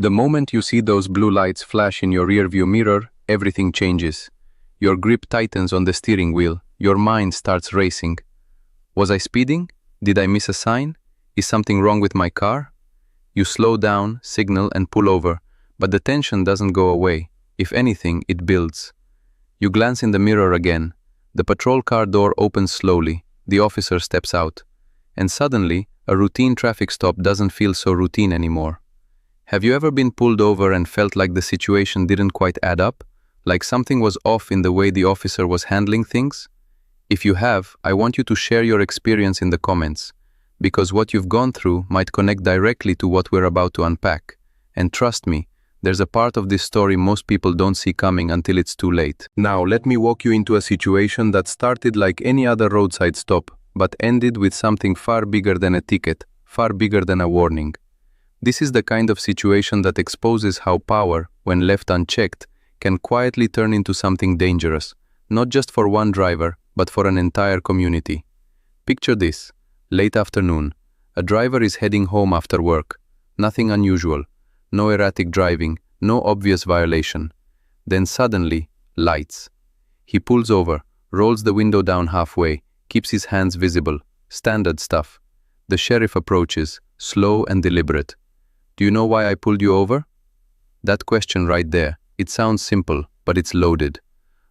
The moment you see those blue lights flash in your rearview mirror, everything changes. Your grip tightens on the steering wheel, your mind starts racing. Was I speeding? Did I miss a sign? Is something wrong with my car? You slow down, signal, and pull over, but the tension doesn't go away. If anything, it builds. You glance in the mirror again. The patrol car door opens slowly. The officer steps out. And suddenly, a routine traffic stop doesn't feel so routine anymore. Have you ever been pulled over and felt like the situation didn't quite add up? Like something was off in the way the officer was handling things? If you have, I want you to share your experience in the comments, because what you've gone through might connect directly to what we're about to unpack. And trust me, there's a part of this story most people don't see coming until it's too late. Now, let me walk you into a situation that started like any other roadside stop, but ended with something far bigger than a ticket, far bigger than a warning. This is the kind of situation that exposes how power, when left unchecked, can quietly turn into something dangerous, not just for one driver, but for an entire community. Picture this: late afternoon. A driver is heading home after work. Nothing unusual. No erratic driving, no obvious violation. Then suddenly, lights. He pulls over, rolls the window down halfway, keeps his hands visible. Standard stuff. The sheriff approaches, slow and deliberate. Do you know why I pulled you over? That question right there, it sounds simple, but it's loaded.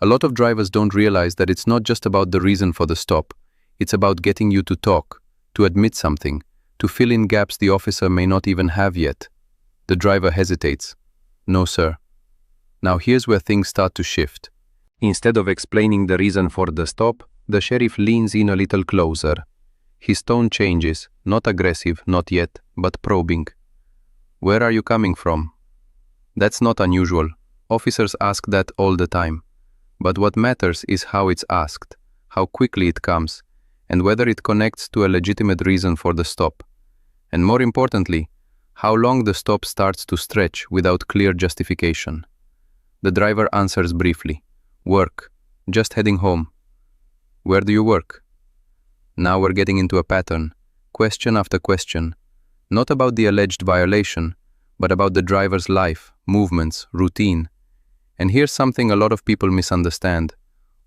A lot of drivers don't realize that it's not just about the reason for the stop. It's about getting you to talk, to admit something, to fill in gaps the officer may not even have yet. The driver hesitates. No, sir. Now here's where things start to shift. Instead of explaining the reason for the stop, the sheriff leans in a little closer. His tone changes, not aggressive, not yet, but probing. Where are you coming from? That's not unusual. Officers ask that all the time. But what matters is how it's asked, how quickly it comes, and whether it connects to a legitimate reason for the stop. And more importantly, how long the stop starts to stretch without clear justification. The driver answers briefly. Work. Just heading home. Where do you work? Now we're getting into a pattern. Question after question. Not about the alleged violation, but about the driver's life, movements, routine. And here's something a lot of people misunderstand.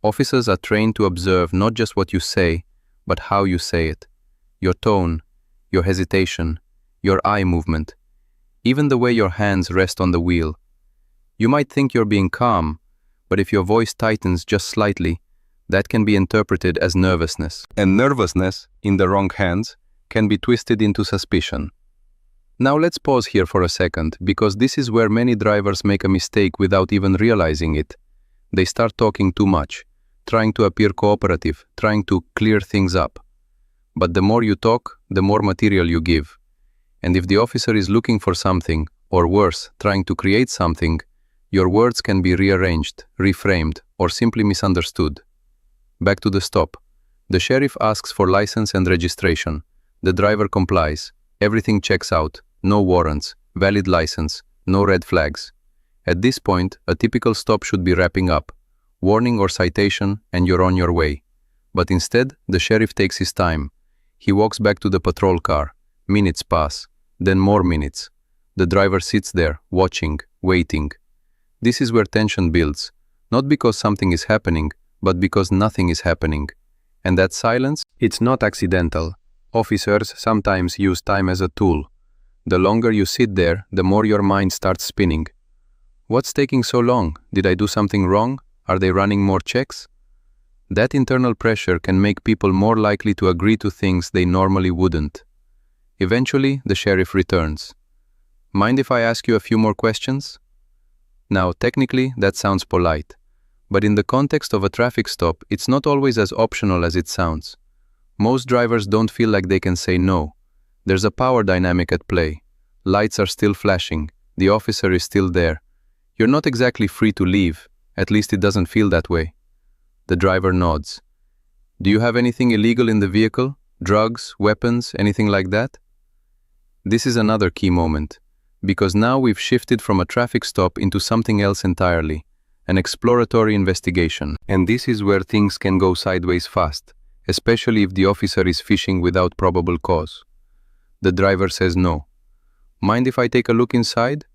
Officers are trained to observe not just what you say, but how you say it. Your tone, your hesitation, your eye movement, even the way your hands rest on the wheel. You might think you're being calm, but if your voice tightens just slightly, that can be interpreted as nervousness. And nervousness, in the wrong hands, can be twisted into suspicion. Now let's pause here for a second, because this is where many drivers make a mistake without even realizing it. They start talking too much, trying to appear cooperative, trying to clear things up. But the more you talk, the more material you give. And if the officer is looking for something, or worse, trying to create something, your words can be rearranged, reframed, or simply misunderstood. Back to the stop. The sheriff asks for license and registration. The driver complies. Everything checks out. No warrants, valid license, no red flags. At this point, a typical stop should be wrapping up. Warning or citation, and you're on your way. But instead, the sheriff takes his time. He walks back to the patrol car. Minutes pass. Then more minutes. The driver sits there, watching, waiting. This is where tension builds. Not because something is happening, but because nothing is happening. And that silence? It's not accidental. Officers sometimes use time as a tool. The longer you sit there, the more your mind starts spinning. What's taking so long? Did I do something wrong? Are they running more checks? That internal pressure can make people more likely to agree to things they normally wouldn't. Eventually, the sheriff returns. Mind if I ask you a few more questions? Now, technically, that sounds polite. But in the context of a traffic stop, it's not always as optional as it sounds. Most drivers don't feel like they can say no. There's a power dynamic at play. Lights are still flashing. The officer is still there. You're not exactly free to leave. At least it doesn't feel that way. The driver nods. Do you have anything illegal in the vehicle? Drugs, weapons, anything like that? This is another key moment, because now we've shifted from a traffic stop into something else entirely, an exploratory investigation. And this is where things can go sideways fast, especially if the officer is fishing without probable cause. The driver says no. Mind if I take a look inside?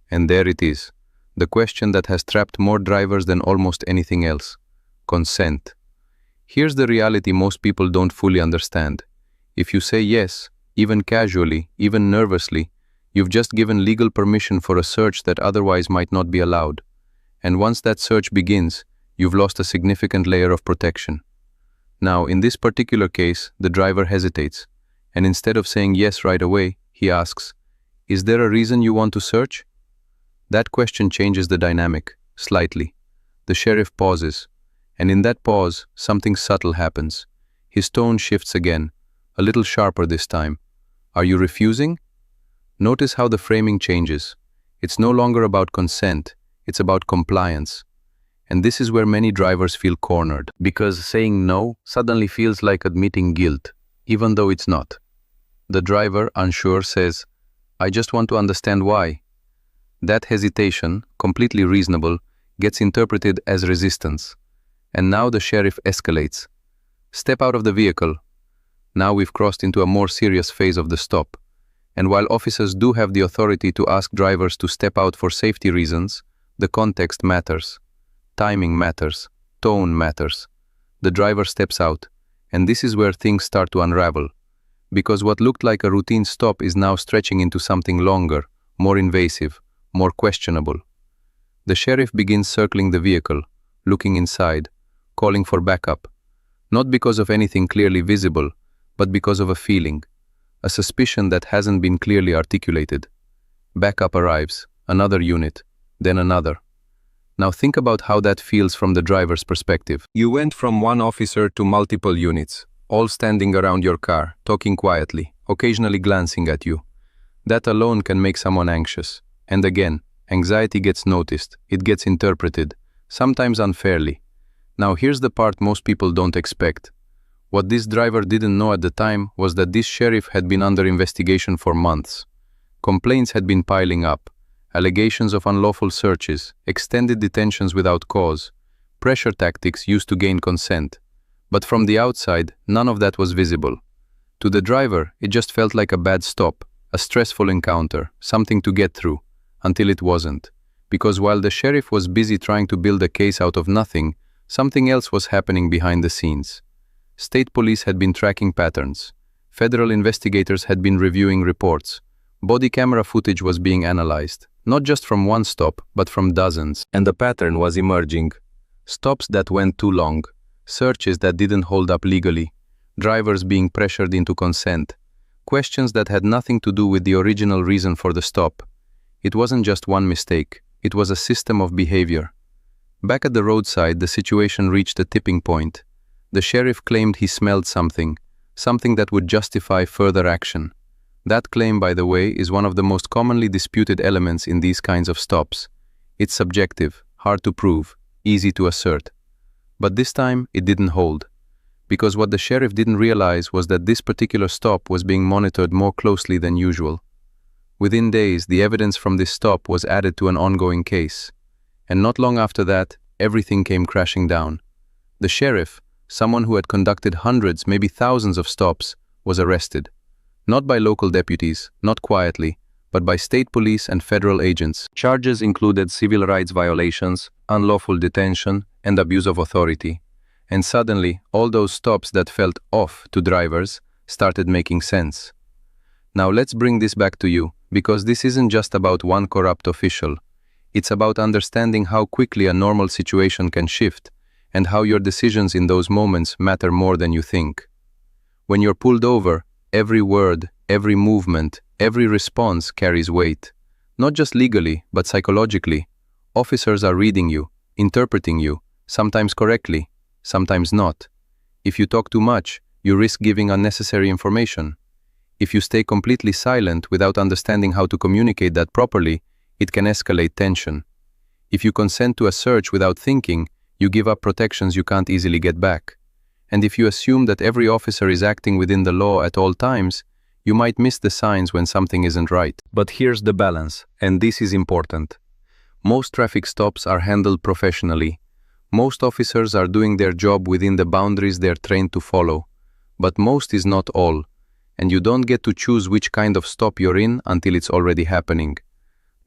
And there it is, the question that has trapped more drivers than almost anything else: consent. Here's the reality most people don't fully understand. If you say yes, even casually, even nervously, you've just given legal permission for a search that otherwise might not be allowed. And once that search begins, you've lost a significant layer of protection. Now, in this particular case, the driver hesitates, and instead of saying yes right away, he asks, "Is there a reason you want to search?" That question changes the dynamic, slightly. The sheriff pauses, and in that pause, something subtle happens. His tone shifts again, a little sharper this time. "Are you refusing?" Notice how the framing changes. It's no longer about consent, it's about compliance. And this is where many drivers feel cornered, because saying no suddenly feels like admitting guilt, even though it's not. The driver, unsure, says, "I just want to understand why." That hesitation, completely reasonable, gets interpreted as resistance. And now the sheriff escalates. "Step out of the vehicle." Now we've crossed into a more serious phase of the stop. And while officers do have the authority to ask drivers to step out for safety reasons, the context matters. Timing matters. Tone matters. The driver steps out, and this is where things start to unravel. Because what looked like a routine stop is now stretching into something longer, more invasive, more questionable. The sheriff begins circling the vehicle, looking inside, calling for backup. Not because of anything clearly visible, but because of a feeling, a suspicion that hasn't been clearly articulated. Backup arrives, another unit, then another. Now think about how that feels from the driver's perspective. You went from one officer to multiple units, all standing around your car, talking quietly, occasionally glancing at you. That alone can make someone anxious. And again, anxiety gets noticed, it gets interpreted, sometimes unfairly. Now here's the part most people don't expect. What this driver didn't know at the time was that this sheriff had been under investigation for months. Complaints had been piling up. Allegations of unlawful searches, extended detentions without cause, pressure tactics used to gain consent. But from the outside, none of that was visible. To the driver, it just felt like a bad stop, a stressful encounter, something to get through, until it wasn't. Because while the sheriff was busy trying to build a case out of nothing, something else was happening behind the scenes. State police had been tracking patterns. Federal investigators had been reviewing reports. Body camera footage was being analyzed, not just from one stop, but from dozens. And the pattern was emerging. Stops that went too long, searches that didn't hold up legally, drivers being pressured into consent, questions that had nothing to do with the original reason for the stop. It wasn't just one mistake, it was a system of behavior. Back at the roadside, the situation reached a tipping point. The sheriff claimed he smelled something that would justify further action. That claim, by the way, is one of the most commonly disputed elements in these kinds of stops. It's subjective, hard to prove, easy to assert. But this time, it didn't hold. Because what the sheriff didn't realize was that this particular stop was being monitored more closely than usual. Within days, the evidence from this stop was added to an ongoing case. And not long after that, everything came crashing down. The sheriff, someone who had conducted hundreds, maybe thousands of stops, was arrested. Not by local deputies, not quietly, but by state police and federal agents. Charges included civil rights violations, unlawful detention, and abuse of authority. And suddenly, all those stops that felt off to drivers started making sense. Now let's bring this back to you, because this isn't just about one corrupt official. It's about understanding how quickly a normal situation can shift, and how your decisions in those moments matter more than you think. When you're pulled over, every word, every movement, every response carries weight. Not just legally, but psychologically. Officers are reading you, interpreting you, sometimes correctly, sometimes not. If you talk too much, you risk giving unnecessary information. If you stay completely silent without understanding how to communicate that properly, it can escalate tension. If you consent to a search without thinking, you give up protections you can't easily get back. And if you assume that every officer is acting within the law at all times, you might miss the signs when something isn't right. But here's the balance, and this is important. Most traffic stops are handled professionally. Most officers are doing their job within the boundaries they're trained to follow. But most is not all, and you don't get to choose which kind of stop you're in until it's already happening.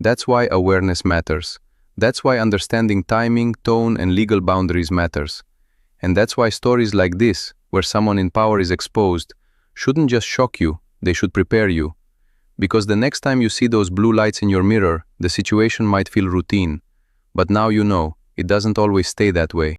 That's why awareness matters. That's why understanding timing, tone, and legal boundaries matters. And that's why stories like this, where someone in power is exposed, shouldn't just shock you, they should prepare you. Because the next time you see those blue lights in your mirror, the situation might feel routine. But now you know, it doesn't always stay that way.